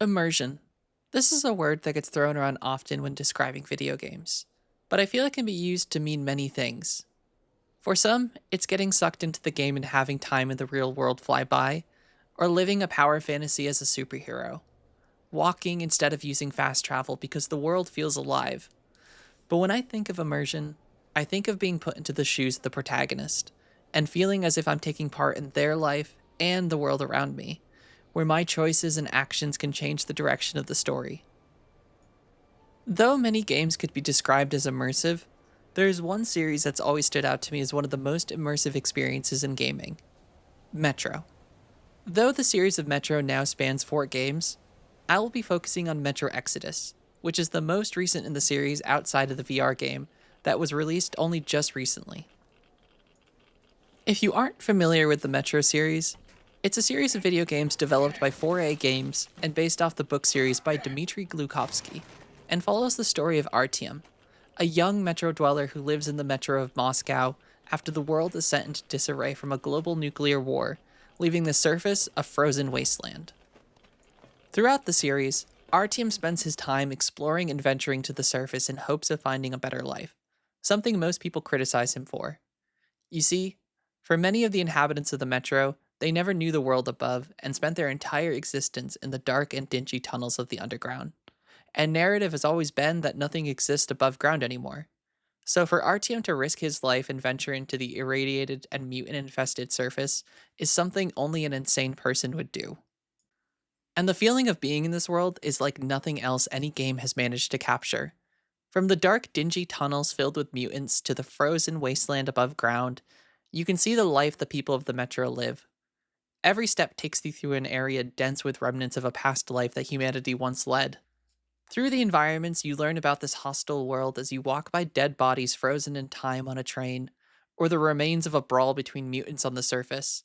Immersion. This is a word that gets thrown around often when describing video games, but I feel it can be used to mean many things. For some, it's getting sucked into the game and having time in the real world fly by, or living a power fantasy as a superhero, walking instead of using fast travel because the world feels alive. But when I think of immersion, I think of being put into the shoes of the protagonist, and feeling as if I'm taking part in their life and the world around me, where my choices and actions can change the direction of the story. Though many games could be described as immersive, there is one series that's always stood out to me as one of the most immersive experiences in gaming: Metro. Though the series of Metro now spans 4 games, I will be focusing on Metro Exodus, which is the most recent in the series outside of the VR game that was released only just recently. If you aren't familiar with the Metro series, it's a series of video games developed by 4A Games and based off the book series by Dmitry Glukovsky, and follows the story of Artyom, a young Metro dweller who lives in the Metro of Moscow after the world is sent into disarray from a global nuclear war, leaving the surface a frozen wasteland. Throughout the series, Artyom spends his time exploring and venturing to the surface in hopes of finding a better life, something most people criticize him for. You see, for many of the inhabitants of the Metro, they never knew the world above and spent their entire existence in the dark and dingy tunnels of the underground. And narrative has always been that nothing exists above ground anymore. So for Artyom to risk his life and venture into the irradiated and mutant-infested surface is something only an insane person would do. And the feeling of being in this world is like nothing else any game has managed to capture. From the dark, dingy tunnels filled with mutants to the frozen wasteland above ground, you can see the life the people of the Metro live. Every step takes you through an area dense with remnants of a past life that humanity once led. Through the environments, you learn about this hostile world as you walk by dead bodies frozen in time on a train, or the remains of a brawl between mutants on the surface.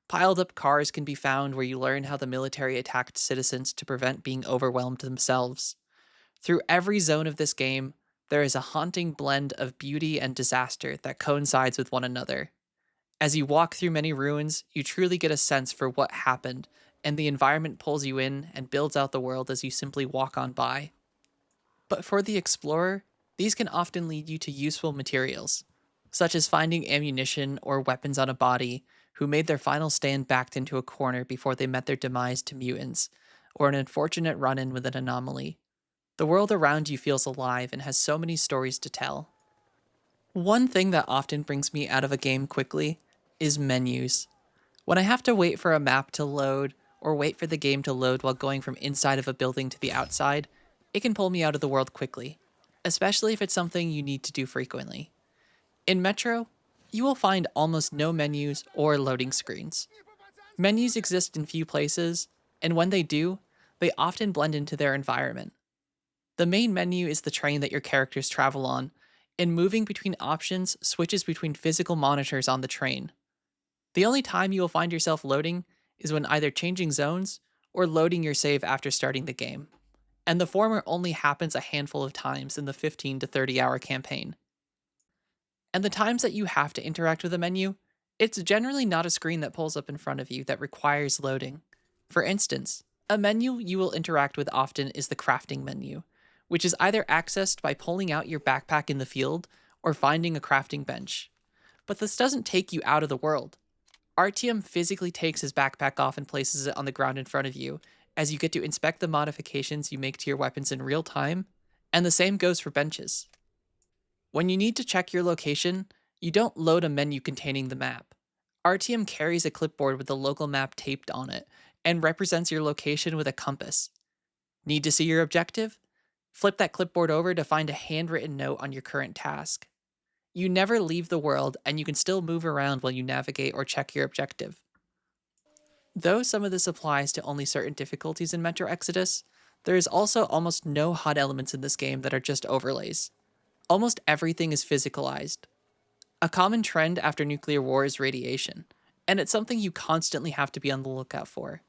Piled up cars can be found where you learn how the military attacked citizens to prevent being overwhelmed themselves. Through every zone of this game, there is a haunting blend of beauty and disaster that coincides with one another. As you walk through many ruins, you truly get a sense for what happened, and the environment pulls you in and builds out the world as you simply walk on by. But for the explorer, these can often lead you to useful materials, such as finding ammunition or weapons on a body who made their final stand backed into a corner before they met their demise to mutants, or an unfortunate run in with an anomaly. The world around you feels alive and has so many stories to tell. One thing that often brings me out of a game quickly is menus. When I have to wait for a map to load, or wait for the game to load while going from inside of a building to the outside, it can pull me out of the world quickly, especially if it's something you need to do frequently. In Metro, you will find almost no menus or loading screens. Menus exist in few places, and when they do, they often blend into their environment. The main menu is the train that your characters travel on, and moving between options switches between physical monitors on the train. The only time you will find yourself loading is when either changing zones or loading your save after starting the game, and the former only happens a handful of times in the 15 to 30-hour campaign. And the times that you have to interact with a menu, it's generally not a screen that pulls up in front of you that requires loading. For instance, a menu you will interact with often is the crafting menu, which is either accessed by pulling out your backpack in the field or finding a crafting bench. But this doesn't take you out of the world. Artyom physically takes his backpack off and places it on the ground in front of you, as you get to inspect the modifications you make to your weapons in real time, and the same goes for benches. When you need to check your location, you don't load a menu containing the map. Artyom carries a clipboard with the local map taped on it, and represents your location with a compass. Need to see your objective? Flip that clipboard over to find a handwritten note on your current task. You never leave the world, and you can still move around while you navigate or check your objective. Though some of this applies to only certain difficulties in Metro Exodus, there is also almost no HUD elements in this game that are just overlays. Almost everything is physicalized. A common trend after nuclear war is radiation, and it's something you constantly have to be on the lookout for.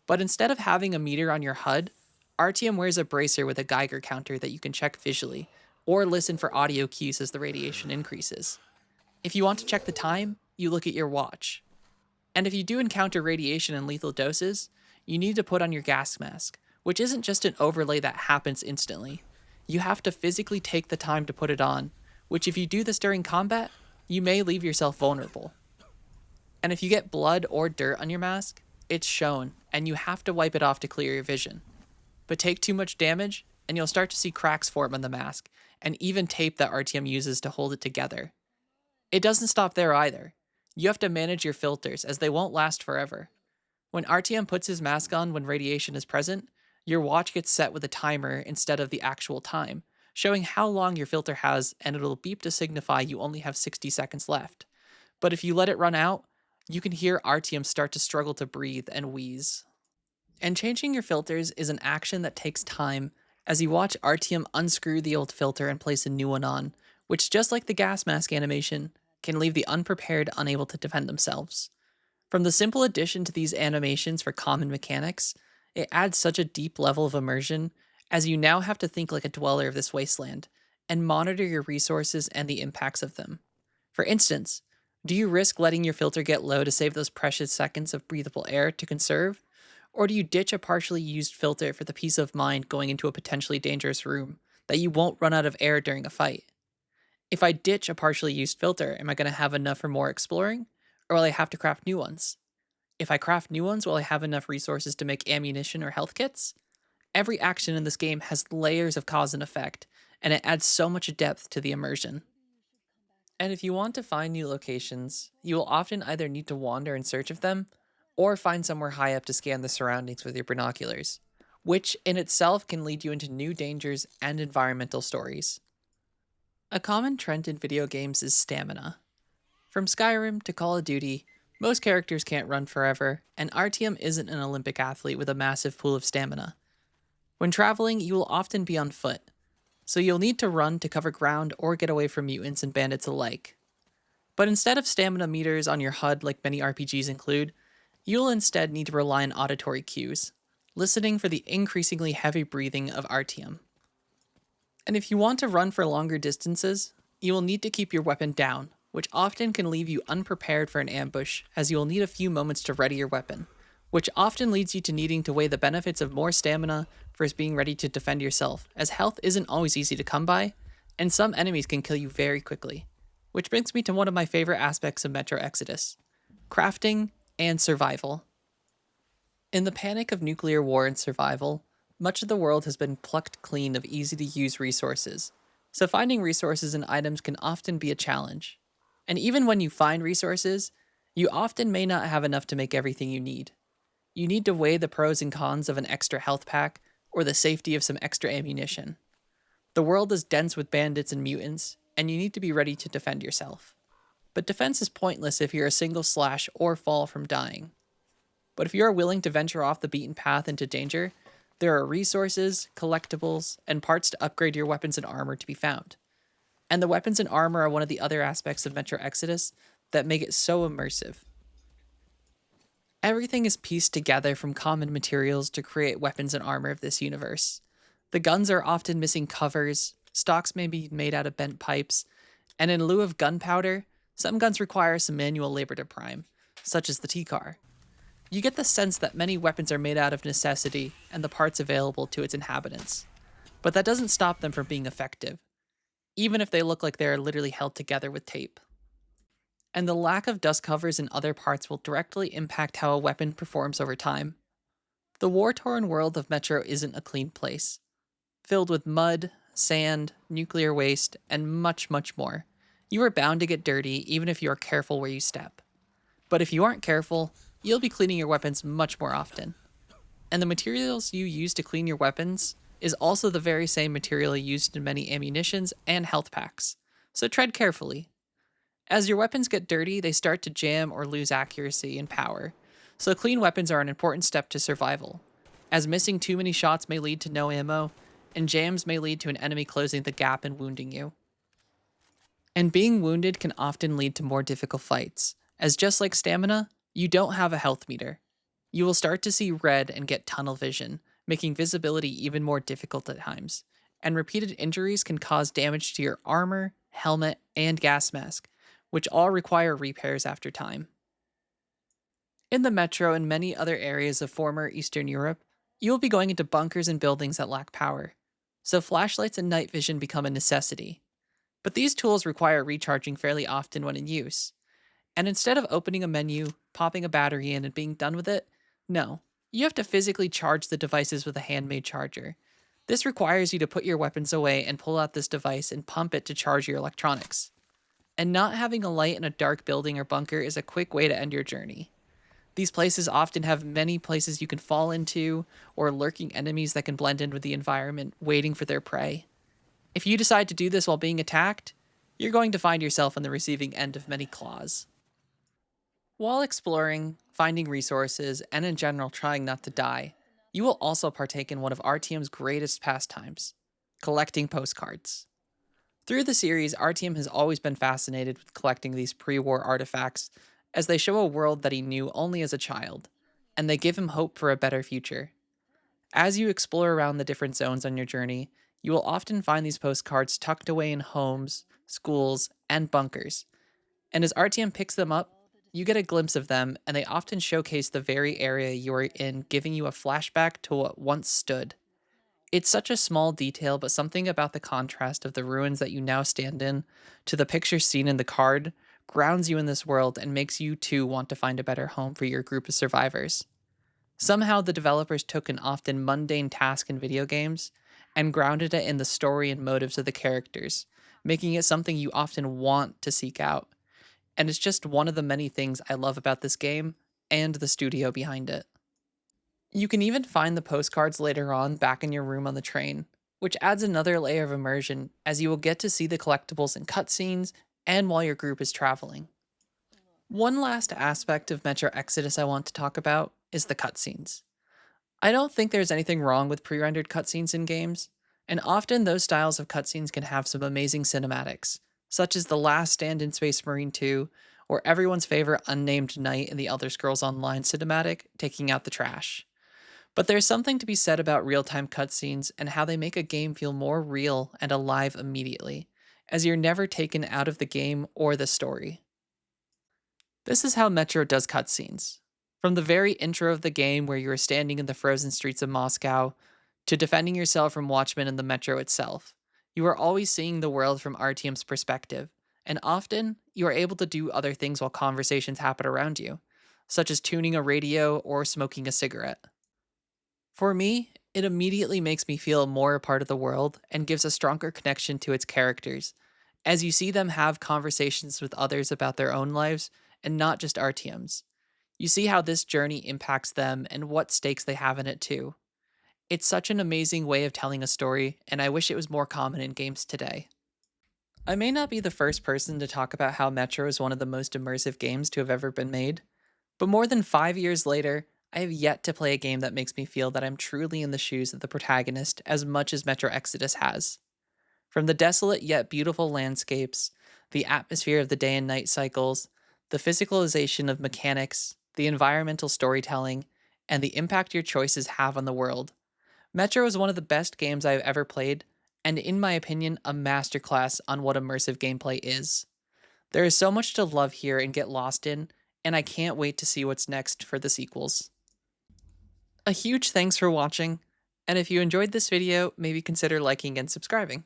But instead of having a meter on your HUD, Artyom wears a bracer with a Geiger counter that you can check visually, or listen for audio cues as the radiation increases. If you want to check the time, you look at your watch. And if you do encounter radiation in lethal doses, you need to put on your gas mask, which isn't just an overlay that happens instantly. You have to physically take the time to put it on, which if you do this during combat, you may leave yourself vulnerable. And if you get blood or dirt on your mask, it's shown, and you have to wipe it off to clear your vision. But take too much damage, and you'll start to see cracks form on the mask, and even tape that RTM uses to hold it together. It doesn't stop there either. You have to manage your filters, as they won't last forever. When RTM puts his mask on when radiation is present, your watch gets set with a timer instead of the actual time, showing how long your filter has, and it'll beep to signify you only have 60 seconds left. But if you let it run out, you can hear RTM start to struggle to breathe and wheeze. And changing your filters is an action that takes time, as you watch RTM unscrew the old filter and place a new one on, which, just like the gas mask animation, can leave the unprepared unable to defend themselves. From the simple addition to these animations for common mechanics, it adds such a deep level of immersion, as you now have to think like a dweller of this wasteland, and monitor your resources and the impacts of them. For instance, do you risk letting your filter get low to save those precious seconds of breathable air to conserve? Or do you ditch a partially used filter for the peace of mind going into a potentially dangerous room that you won't run out of air during a fight? If I ditch a partially used filter, am I going to have enough for more exploring? Or will I have to craft new ones? If I craft new ones, will I have enough resources to make ammunition or health kits? Every action in this game has layers of cause and effect, and it adds so much depth to the immersion. And if you want to find new locations, you will often either need to wander in search of them, or find somewhere high up to scan the surroundings with your binoculars, which in itself can lead you into new dangers and environmental stories. A common trend in video games is stamina. From Skyrim to Call of Duty, most characters can't run forever, and RTM isn't an Olympic athlete with a massive pool of stamina. When traveling, you will often be on foot, so you'll need to run to cover ground or get away from mutants and bandits alike. But instead of stamina meters on your HUD like many RPGs include, you'll instead need to rely on auditory cues, listening for the increasingly heavy breathing of RTM. And if you want to run for longer distances, you will need to keep your weapon down, which often can leave you unprepared for an ambush, as you will need a few moments to ready your weapon, which often leads you to needing to weigh the benefits of more stamina versus being ready to defend yourself, as health isn't always easy to come by, and some enemies can kill you very quickly. Which brings me to one of my favorite aspects of Metro Exodus: crafting and survival. In the panic of nuclear war and survival, much of the world has been plucked clean of easy-to-use resources, so finding resources and items can often be a challenge. And even when you find resources, you often may not have enough to make everything you need. You need to weigh the pros and cons of an extra health pack or the safety of some extra ammunition. The world is dense with bandits and mutants, and you need to be ready to defend yourself. But defense is pointless if you're a single slash or fall from dying. But if you are willing to venture off the beaten path into danger, there are resources, collectibles, and parts to upgrade your weapons and armor to be found. And the weapons and armor are one of the other aspects of Metro Exodus that make it so immersive. Everything is pieced together from common materials to create weapons and armor of this universe. The guns are often missing covers, stocks may be made out of bent pipes, and in lieu of gunpowder, some guns require some manual labor to prime, such as the T-car. You get the sense that many weapons are made out of necessity and the parts available to its inhabitants. But that doesn't stop them from being effective, even if they look like they are literally held together with tape. And the lack of dust covers in other parts will directly impact how a weapon performs over time. The war-torn world of Metro isn't a clean place, filled with mud, sand, nuclear waste, and much, much more. You are bound to get dirty even if you are careful where you step. But if you aren't careful, you'll be cleaning your weapons much more often. And the materials you use to clean your weapons is also the very same material used in many ammunitions and health packs, so tread carefully. As your weapons get dirty, they start to jam or lose accuracy and power, so clean weapons are an important step to survival, as missing too many shots may lead to no ammo, and jams may lead to an enemy closing the gap and wounding you. And being wounded can often lead to more difficult fights, as just like stamina, you don't have a health meter. You will start to see red and get tunnel vision, making visibility even more difficult at times, and repeated injuries can cause damage to your armor, helmet, and gas mask, which all require repairs after time. In the Metro and many other areas of former Eastern Europe, You will be going into bunkers and buildings that lack power, so flashlights and night vision become a necessity. But these tools require recharging fairly often when in use. And instead of opening a menu, popping a battery in, and being done with it, no. You have to physically charge the devices with a handmade charger. This requires you to put your weapons away and pull out this device and pump it to charge your electronics. And not having a light in a dark building or bunker is a quick way to end your journey. These places often have many places you can fall into, or lurking enemies that can blend in with the environment, waiting for their prey. If you decide to do this while being attacked, you're going to find yourself on the receiving end of many claws. While exploring, finding resources, and in general trying not to die, you will also partake in one of RTM's greatest pastimes: collecting postcards. Through the series, RTM has always been fascinated with collecting these pre war artifacts, as they show a world that he knew only as a child, and they give him hope for a better future. As you explore around the different zones on your journey, you will often find these postcards tucked away in homes, schools, and bunkers. And as RTM picks them up, you get a glimpse of them, and they often showcase the very area you are in, giving you a flashback to what once stood. It's such a small detail, but something about the contrast of the ruins that you now stand in to the picture seen in the card grounds you in this world and makes you too want to find a better home for your group of survivors. Somehow, the developers took an often mundane task in video games and grounded it in the story and motives of the characters, making it something you often want to seek out. And it's just one of the many things I love about this game and the studio behind it. You can even find the postcards later on back in your room on the train, which adds another layer of immersion as you will get to see the collectibles in cutscenes and while your group is traveling. One last aspect of Metro Exodus I want to talk about is the cutscenes. I don't think there's anything wrong with pre rendered cutscenes in games, and often those styles of cutscenes can have some amazing cinematics, such as The Last Stand in Space Marine 2, or everyone's favorite unnamed knight in the Elder Scrolls Online cinematic, taking out the trash. But there's something to be said about real time cutscenes and how they make a game feel more real and alive immediately, as you're never taken out of the game or the story. This is how Metro does cutscenes. From the very intro of the game, where you are standing in the frozen streets of Moscow, to defending yourself from Watchmen in the Metro itself, you are always seeing the world from RTM's perspective, and often you are able to do other things while conversations happen around you, such as tuning a radio or smoking a cigarette. For me, it immediately makes me feel more a part of the world and gives a stronger connection to its characters, as you see them have conversations with others about their own lives and not just RTM's. You see how this journey impacts them and what stakes they have in it too. It's such an amazing way of telling a story, and I wish it was more common in games today. I may not be the first person to talk about how Metro is one of the most immersive games to have ever been made, but more than 5 years later, I have yet to play a game that makes me feel that I'm truly in the shoes of the protagonist as much as Metro Exodus has. From the desolate yet beautiful landscapes, the atmosphere of the day and night cycles, the physicalization of mechanics, the environmental storytelling, and the impact your choices have on the world, Metro is one of the best games I have ever played, and in my opinion, a masterclass on what immersive gameplay is. There is so much to love here and get lost in, and I can't wait to see what's next for the sequels. A huge thanks for watching, and if you enjoyed this video, maybe consider liking and subscribing.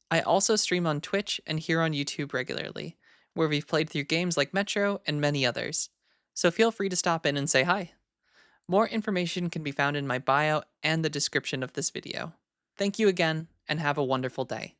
I also stream on Twitch and here on YouTube regularly, where we've played through games like Metro and many others, so feel free to stop in and say hi. More information can be found in my bio and the description of this video. Thank you again, and have a wonderful day.